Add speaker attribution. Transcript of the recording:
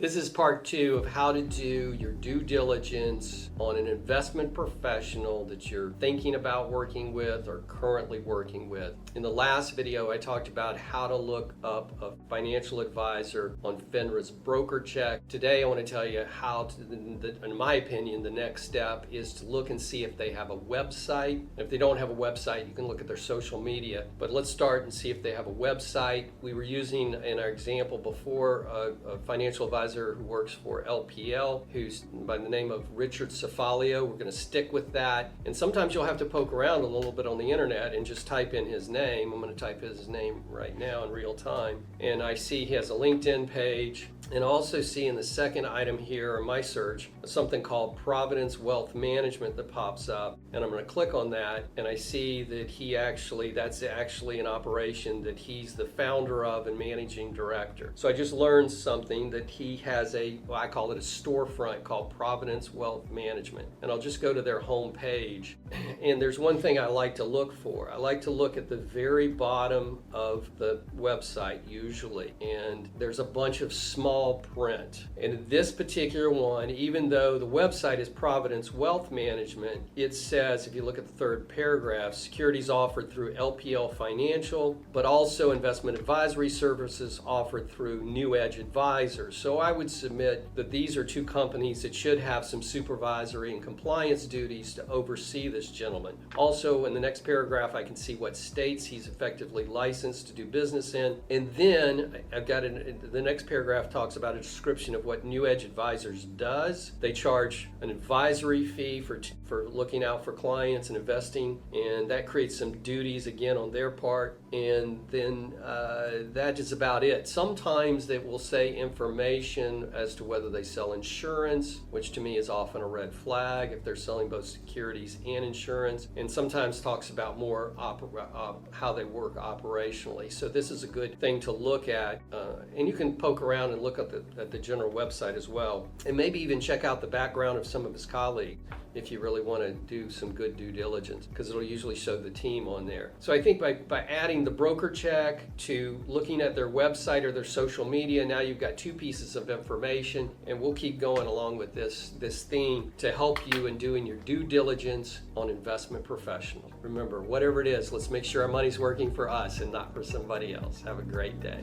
Speaker 1: This is part 2 of how to do your due diligence on an investment professional that you're thinking about working with or currently working with. In the last video, I talked about how to look up a financial advisor on FINRA's broker check. Today, I want to tell you how to, in my opinion, the next step is to look and see if they have a website. If they don't have a website, you can look at their social media. But let's start and see if they have a website. We were using, in our example before, a financial advisor who works for LPL, who's by the name of Richard Ceffalio. We're going to stick with that. And sometimes you'll have to poke around a little bit on the internet and just type in his name. I'm going to type his name right now in real time. And I see he has a LinkedIn page. And I also see in the second item here in my search, something called Providence Wealth Management that pops up. And I'm going to click on that. And I see that that's actually an operation that he's the founder of and managing director. So I just learned something that he has I call it a storefront called Providence Wealth Management. And I'll just go to their home page. And there's one thing I like to look for. I like to look at the very bottom of the website usually. And there's a bunch of small print. And this particular one, even though the website is Providence Wealth Management, it says, if you look at the third paragraph, securities offered through LPL Financial, but also investment advisory services offered through New Edge Advisors. So I would submit that these are two companies that should have some supervisory and compliance duties to oversee this gentleman. Also, in the next paragraph, I can see what states he's effectively licensed to do business in. And then I've got the next paragraph talks about a description of what New Edge Advisors does. They charge an advisory fee for looking out for clients and investing, and that creates some duties again on their part. And then that is about it. Sometimes they will say information as to whether they sell insurance, which to me is often a red flag if they're selling both securities and insurance, and sometimes talks about more how they work operationally. So this is a good thing to look at, and you can poke around and look at the general website as well, and maybe even check out the background of some of his colleagues if you really want to do some good due diligence, because it'll usually show the team on there. So I think by adding the broker check to looking at their website or their social media, now you've got two pieces of information, and we'll keep going along with this theme to help you in doing your due diligence on investment professionals. Remember, whatever it is, let's make sure our money's working for us and not for somebody else. Have a great day.